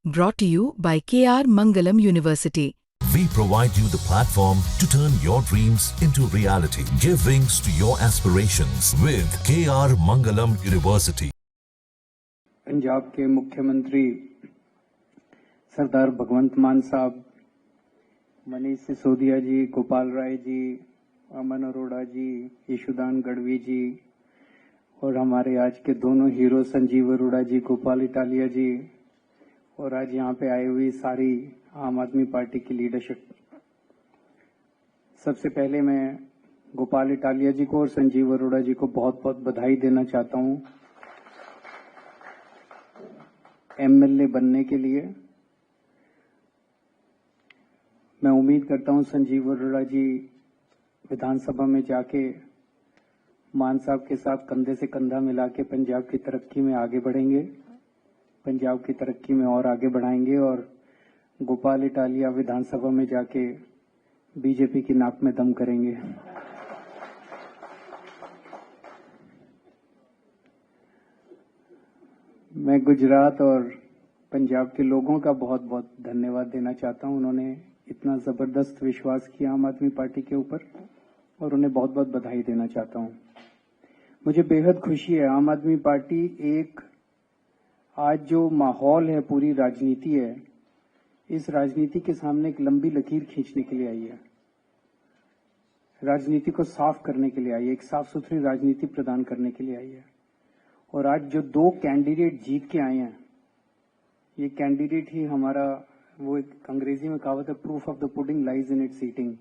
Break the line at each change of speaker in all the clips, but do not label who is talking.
Brought to you by KR Mangalam University.
We provide you the platform to turn your dreams into reality. Give wings to your aspirations with KR Mangalam University.
Punjab के मुख्यमंत्री सरदार भगवंत मान साहब, मनीष सिसोदिया जी, गोपाल राय जी, अमन अरोड़ा जी, यशोदान गढ़वी जी और हमारे आज के दोनों हीरो संजीव अरोड़ा जी, Gopal Italia जी और आज यहाँ पे आई हुई सारी आम आदमी पार्टी की लीडरशिप। सबसे पहले मैं गोपाल इटालिया जी को और संजीव अरोड़ा जी को बहुत बहुत बधाई देना चाहता हूँ एमएलए बनने के लिए। मैं उम्मीद करता हूँ संजीव अरोड़ा जी विधानसभा में जाके मान साहब के साथ कंधे से कंधा मिला के पंजाब की तरक्की में आगे बढ़ेंगे, पंजाब की तरक्की में और आगे बढ़ाएंगे और गोपाल इटालिया विधानसभा में जाके बीजेपी की नाक में दम करेंगे। मैं गुजरात और पंजाब के लोगों का बहुत बहुत धन्यवाद देना चाहता हूं। उन्होंने इतना जबरदस्त विश्वास किया आम आदमी पार्टी के ऊपर और उन्हें बहुत बहुत बधाई देना चाहता हूं। मुझे बेहद खुशी है, आम आदमी पार्टी एक आज जो माहौल है, पूरी राजनीति है, इस राजनीति के सामने एक लंबी लकीर खींचने के लिए आई है, राजनीति को साफ करने के लिए आई है, एक साफ सुथरी राजनीति प्रदान करने के लिए आई है। और आज जो दो कैंडिडेट जीत के आए हैं, ये कैंडिडेट ही हमारा, वो एक अंग्रेजी में कहावत है, proof of the pudding lies in its eating.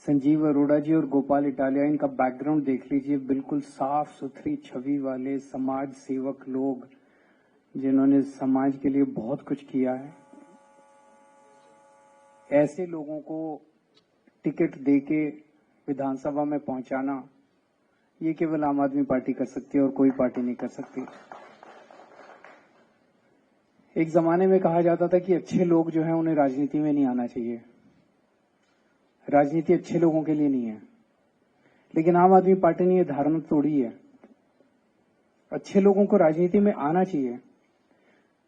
Sanjeev Arora ji और गोपाल इटालिया, इनका बैकग्राउंड देख लीजिए, बिल्कुल साफ सुथरी छवि वाले समाज सेवक लोग जिन्होंने समाज के लिए बहुत कुछ किया है। ऐसे लोगों को टिकट देके विधानसभा में पहुंचाना, ये केवल आम आदमी पार्टी कर सकती है और कोई पार्टी नहीं कर सकती। एक जमाने में कहा जाता था कि अच्छे लोग जो हैं उन्हें राजनीति में नहीं आना चाहिए, राजनीति अच्छे लोगों के लिए नहीं है। लेकिन आम आदमी पार्टी ने यह धारणा तोड़ी है, अच्छे लोगों को राजनीति में आना चाहिए,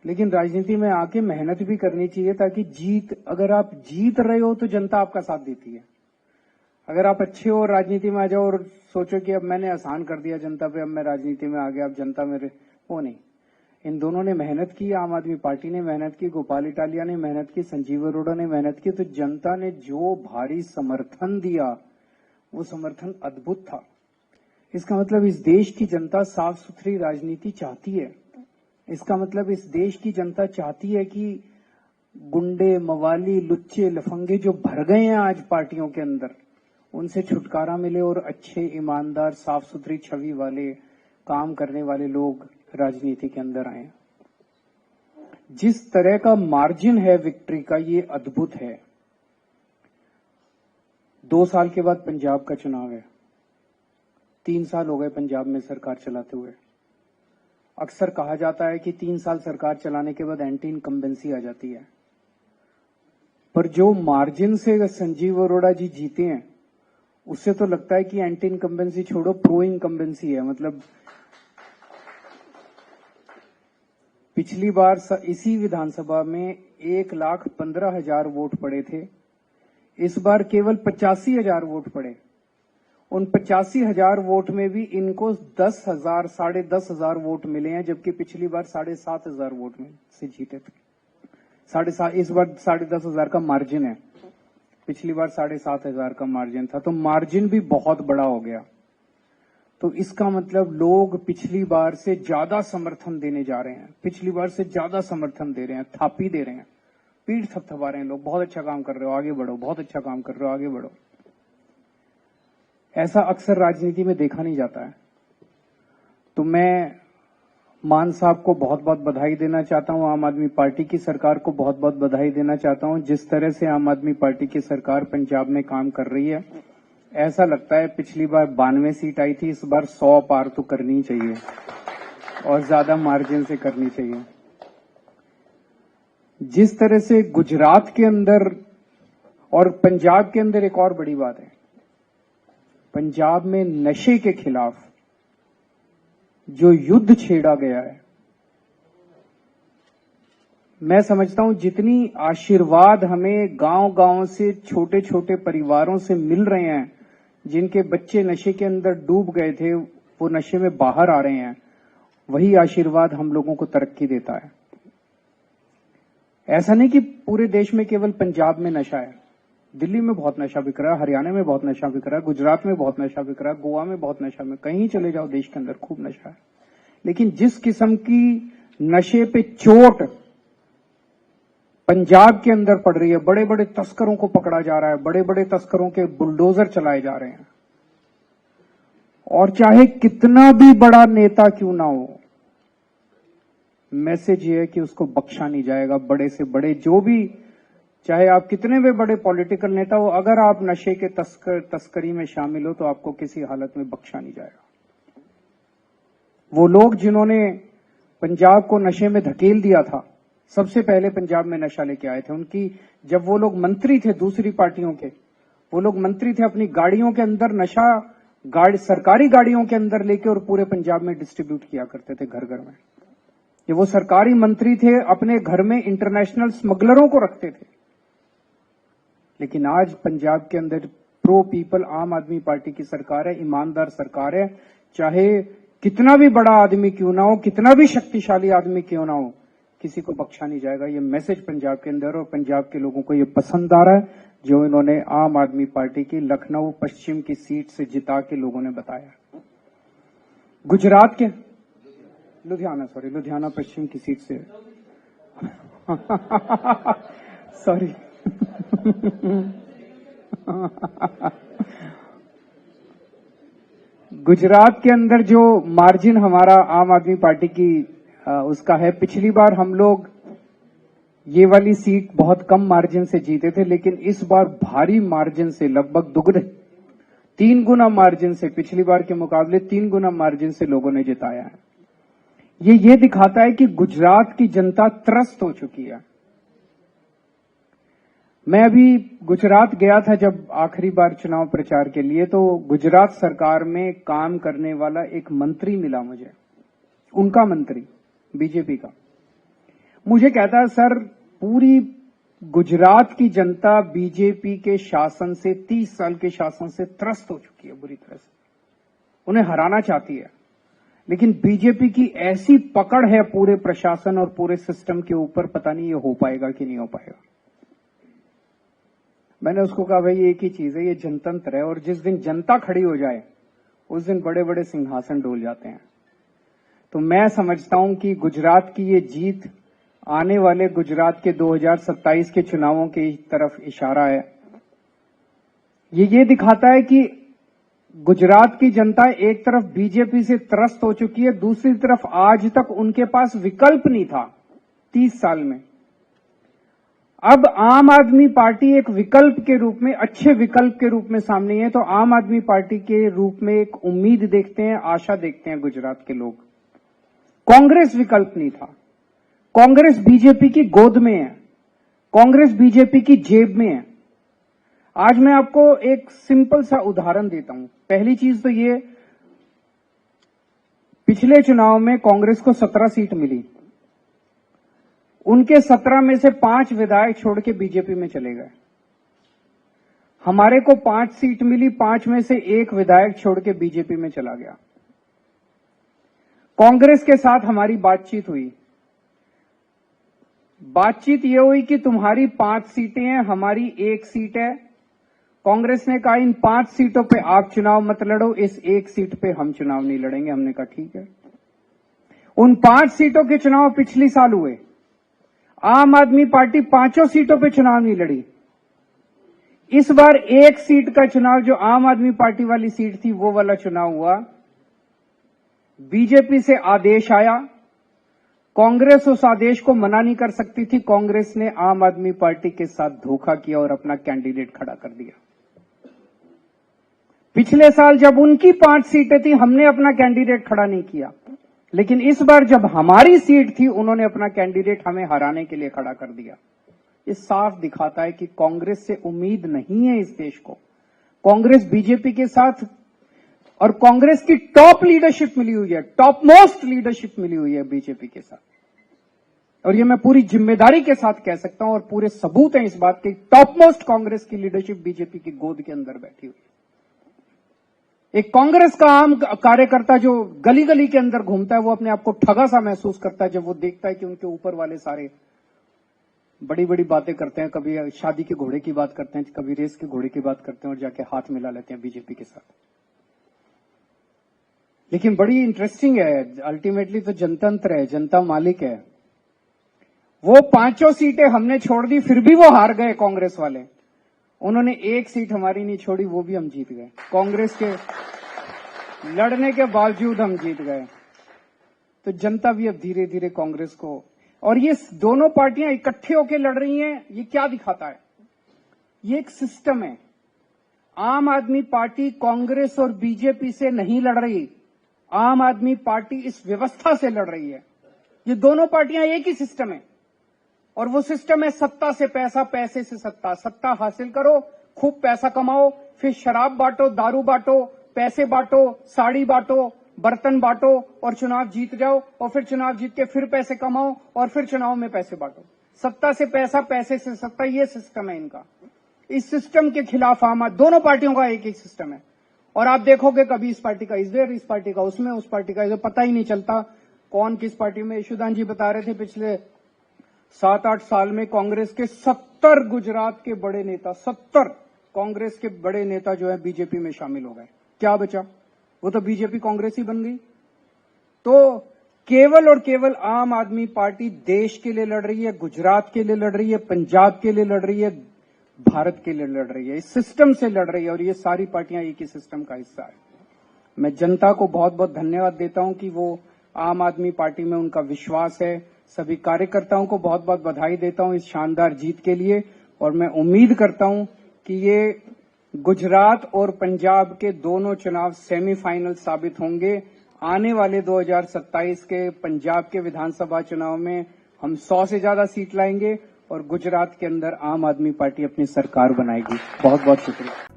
लेकिन राजनीति में आके मेहनत भी करनी चाहिए ताकि अगर आप जीत रहे हो तो जनता आपका साथ देती है। अगर आप अच्छे हो राजनीति में आ जाओ और सोचो कि अब मैंने आसान कर दिया जनता पे, अब मैं राजनीति में आ गया, अब जनता मेरे, वो नहीं। इन दोनों ने मेहनत की, आम आदमी पार्टी ने मेहनत की, गोपाल इटालिया ने मेहनत की, संजीव अरोड़ा ने मेहनत की, तो जनता ने जो भारी समर्थन दिया वो समर्थन अद्भुत था। इसका मतलब इस देश की जनता साफ सुथरी राजनीति चाहती है। इसका मतलब इस देश की जनता चाहती है कि गुंडे, मवाली, लुच्चे, लफंगे जो भर गए हैं आज पार्टियों के अंदर, उनसे छुटकारा मिले और अच्छे, ईमानदार, साफ सुथरी छवि वाले, काम करने वाले लोग राजनीति के अंदर आए। जिस तरह का मार्जिन है विक्ट्री का, ये अद्भुत है। 2 साल के बाद पंजाब का चुनाव है, 3 साल हो गए पंजाब में सरकार चलाते हुए। अक्सर कहा जाता है कि 3 साल सरकार चलाने के बाद एंटी इनकम्बेंसी आ जाती है, पर जो मार्जिन से संजीव अरोड़ा जी जीते हैं उससे तो लगता है कि एंटी इनकम्बेंसी छोड़ो, प्रो इनकम्बेंसी है। मतलब पिछली बार इसी विधानसभा में 1,15,000 वोट पड़े थे, इस बार केवल 85,000 वोट पड़े। उन 85,000 वोट में भी इनको 10,000, 10,500 वोट मिले हैं, जबकि पिछली बार 7,500 वोट में से जीते थे। इस बार 10,500 का मार्जिन है, पिछली बार 7,500 का मार्जिन था, तो मार्जिन भी बहुत बड़ा हो गया। तो इसका मतलब लोग पिछली बार से ज्यादा समर्थन देने जा रहे हैं, पिछली बार से ज्यादा समर्थन दे रहे हैं, थापी दे रहे हैं, पीठ थपथपा रहे हैं लोग, बहुत अच्छा काम कर रहे हो, आगे बढ़ो, बहुत अच्छा काम कर रहे हो, आगे बढ़ो। ऐसा अक्सर राजनीति में देखा नहीं जाता है। तो मैं मान साहब को बहुत बहुत बधाई देना चाहता हूं, आम आदमी पार्टी की सरकार को बहुत बहुत बधाई देना चाहता हूं। जिस तरह से आम आदमी पार्टी की सरकार पंजाब में काम कर रही है, ऐसा लगता है पिछली बार 92 सीट आई थी, इस बार 100 पार तो करनी चाहिए और ज्यादा मार्जिन से करनी चाहिए। जिस तरह से गुजरात के अंदर और पंजाब के अंदर, एक और बड़ी बात है, पंजाब में नशे के खिलाफ जो युद्ध छेड़ा गया है, मैं समझता हूं जितनी आशीर्वाद हमें गांव-गांव से छोटे छोटे परिवारों से मिल रहे हैं, जिनके बच्चे नशे के अंदर डूब गए थे वो नशे में बाहर आ रहे हैं, वही आशीर्वाद हम लोगों को तरक्की देता है। ऐसा नहीं कि पूरे देश में केवल पंजाब में नशा है, दिल्ली में बहुत नशा बिक रहा है, हरियाणा में बहुत नशा बिक रहा है, गुजरात में बहुत नशा बिक रहा है, गोवा में बहुत नशा में, कहीं चले जाओ देश के अंदर खूब नशा है। लेकिन जिस किस्म की नशे पे चोट पंजाब के अंदर पड़ रही है, बड़े बड़े तस्करों को पकड़ा जा रहा है, बड़े बड़े तस्करों के बुलडोजर चलाए जा रहे हैं, और चाहे कितना भी बड़ा नेता क्यों ना हो, मैसेज ये है कि उसको बख्शा नहीं जाएगा। बड़े से बड़े जो भी, चाहे आप कितने भी बड़े पॉलिटिकल नेता हो, अगर आप नशे के तस्करी में शामिल हो तो आपको किसी हालत में बख्शा नहीं जाएगा। वो लोग जिन्होंने पंजाब को नशे में धकेल दिया था, सबसे पहले पंजाब में नशा लेके आए थे, उनकी जब वो लोग मंत्री थे दूसरी पार्टियों के, वो लोग मंत्री थे, अपनी गाड़ियों के अंदर नशा सरकारी गाड़ियों के अंदर लेके और पूरे पंजाब में डिस्ट्रीब्यूट किया करते थे घर घर में। ये वो सरकारी मंत्री थे, अपने घर में इंटरनेशनल स्मगलरों को रखते थे। लेकिन आज पंजाब के अंदर प्रो पीपल आम आदमी पार्टी की सरकार है, ईमानदार सरकार है। चाहे कितना भी बड़ा आदमी क्यों ना हो, कितना भी शक्तिशाली आदमी क्यों ना हो, किसी को बख्शा नहीं जाएगा। ये मैसेज पंजाब के अंदर, और पंजाब के लोगों को ये पसंद आ रहा है जो इन्होंने आम आदमी पार्टी की लखनऊ पश्चिम की सीट से जिता के लोगों ने बताया। गुजरात के लुधियाना पश्चिम की सीट से सॉरी गुजरात के अंदर जो मार्जिन हमारा आम आदमी पार्टी की उसका है, पिछली बार हम लोग ये वाली सीट बहुत कम मार्जिन से जीते थे, लेकिन इस बार भारी मार्जिन से, लगभग दुगने 3 गुना मार्जिन से, पिछली बार के मुकाबले 3 गुना मार्जिन से लोगों ने जिताया है। ये दिखाता है कि गुजरात की जनता त्रस्त हो चुकी है। मैं अभी गुजरात गया था जब आखिरी बार चुनाव प्रचार के लिए, तो गुजरात सरकार में काम करने वाला एक मंत्री मिला मुझे, उनका मंत्री बीजेपी का। मुझे कहता है, सर पूरी गुजरात की जनता बीजेपी के शासन से, 30 साल के शासन से त्रस्त हो चुकी है बुरी तरह से, उन्हें हराना चाहती है। लेकिन बीजेपी की ऐसी पकड़ है पूरे प्रशासन और पूरे सिस्टम के ऊपर, पता नहीं ये हो पाएगा कि नहीं हो पाएगा। मैंने उसको कहा, भाई एक ही चीज है, ये जनतंत्र है, और जिस दिन जनता खड़ी हो जाए उस दिन बड़े बड़े सिंहासन डोल जाते हैं। तो मैं समझता हूं कि गुजरात की ये जीत आने वाले गुजरात के 2027 के चुनावों की तरफ इशारा है। ये दिखाता है कि गुजरात की जनता एक तरफ बीजेपी से त्रस्त हो चुकी है, दूसरी तरफ आज तक उनके पास विकल्प नहीं था 30 साल में। अब आम आदमी पार्टी एक विकल्प के रूप में, अच्छे विकल्प के रूप में सामने है, तो आम आदमी पार्टी के रूप में एक उम्मीद देखते हैं, आशा देखते हैं गुजरात के लोग। कांग्रेस विकल्प नहीं था, कांग्रेस बीजेपी की गोद में है, कांग्रेस बीजेपी की जेब में है। आज मैं आपको एक सिंपल सा उदाहरण देता हूं। पहली चीज तो ये, पिछले चुनाव में कांग्रेस को 17 सीट मिली, उनके 17 में से 5 विधायक छोड़ के बीजेपी में चले गए। हमारे को 5 सीट मिली, 5 में से 1 विधायक छोड़ के बीजेपी में चला गया। कांग्रेस के साथ हमारी बातचीत हुई, बातचीत यह हुई कि तुम्हारी 5 सीटें हैं, हमारी 1 सीट है। कांग्रेस ने कहा इन 5 सीटों पे आप चुनाव मत लड़ो, इस 1 सीट पे हम चुनाव नहीं लड़ेंगे। हमने कहा ठीक है। उन 5 सीटों के चुनाव पिछली साल हुए, आम आदमी पार्टी 5 सीटों पे चुनाव नहीं लड़ी। इस बार 1 सीट का चुनाव, जो आम आदमी पार्टी वाली सीट थी, वो वाला चुनाव हुआ। बीजेपी से आदेश आया, कांग्रेस उस आदेश को मना नहीं कर सकती थी। कांग्रेस ने आम आदमी पार्टी के साथ धोखा किया और अपना कैंडिडेट खड़ा कर दिया। पिछले साल जब उनकी 5 सीटें थी, हमने अपना कैंडिडेट खड़ा नहीं किया, लेकिन इस बार जब हमारी सीट थी, उन्होंने अपना कैंडिडेट हमें हराने के लिए खड़ा कर दिया। ये साफ दिखाता है कि कांग्रेस से उम्मीद नहीं है इस देश को। कांग्रेस बीजेपी के साथ, और कांग्रेस की टॉप लीडरशिप मिली हुई है, टॉप मोस्ट लीडरशिप मिली हुई है बीजेपी के साथ, और ये मैं पूरी जिम्मेदारी के साथ कह सकता हूं और पूरे सबूत हैं इस बात के। टॉप मोस्ट कांग्रेस की लीडरशिप बीजेपी की गोद के अंदर बैठी हुई। एक कांग्रेस का आम कार्यकर्ता जो गली गली के अंदर घूमता है वो अपने आप को ठगा सा महसूस करता है जब वो देखता है कि उनके ऊपर वाले सारे बड़ी बड़ी बातें करते हैं, कभी शादी के घोड़े की बात करते हैं, कभी रेस के घोड़े की बात करते हैं और जाके हाथ मिला लेते हैं बीजेपी के साथ। लेकिन बड़ी इंटरेस्टिंग है, अल्टीमेटली तो जनतंत्र है, जनता मालिक है। वो 5 सीटें हमने छोड़ दी फिर भी वो हार गए कांग्रेस वाले। उन्होंने 1 सीट हमारी नहीं छोड़ी, वो भी हम जीत गए। कांग्रेस के लड़ने के बावजूद हम जीत गए। तो जनता भी अब धीरे धीरे कांग्रेस को, और ये दोनों पार्टियां इकट्ठे होकर लड़ रही हैं, ये क्या दिखाता है? ये एक सिस्टम है। आम आदमी पार्टी कांग्रेस और बीजेपी से नहीं लड़ रही, आम आदमी पार्टी इस व्यवस्था से लड़ रही है। ये दोनों पार्टियां एक ही सिस्टम है और वो सिस्टम है सत्ता से पैसा, पैसे से सत्ता। सत्ता हासिल करो, खूब पैसा कमाओ, फिर शराब बांटो, दारू बांटो, पैसे बांटो, साड़ी बांटो, बर्तन बांटो और चुनाव जीत जाओ, और फिर चुनाव जीत के फिर पैसे कमाओ और फिर चुनाव में पैसे बांटो। सत्ता से पैसा, पैसे से सत्ता, ये सिस्टम है इनका। इस सिस्टम के खिलाफ दोनों पार्टियों का एक एक सिस्टम है। और आप देखोगे कभी इस पार्टी का इधर, इस पार्टी का उसमें, उस पार्टी का इधर, पता ही नहीं चलता कौन किस पार्टी में। यशुदान जी बता रहे थे पिछले 7-8 साल में कांग्रेस के 70 गुजरात के बड़े नेता, 70 कांग्रेस के बड़े नेता जो है बीजेपी में शामिल हो गए। क्या बचा? वो तो बीजेपी कांग्रेस ही बन गई। तो केवल और केवल आम आदमी पार्टी देश के लिए लड़ रही है, गुजरात के लिए लड़ रही है, पंजाब के लिए लड़ रही है, भारत के लिए लड़ रही है, इस सिस्टम से लड़ रही है। और ये सारी पार्टियां एक ही सिस्टम का हिस्सा है। मैं जनता को बहुत बहुत धन्यवाद देता हूं कि वो आम आदमी पार्टी में उनका विश्वास है। सभी कार्यकर्ताओं को बहुत बहुत बधाई देता हूं इस शानदार जीत के लिए। और मैं उम्मीद करता हूं कि ये गुजरात और पंजाब के दोनों चुनाव सेमीफाइनल साबित होंगे। आने वाले 2027 के पंजाब के विधानसभा चुनाव में हम 100 से ज्यादा सीट लाएंगे और गुजरात के अंदर आम आदमी पार्टी अपनी सरकार बनाएगी। बहुत बहुत शुक्रिया।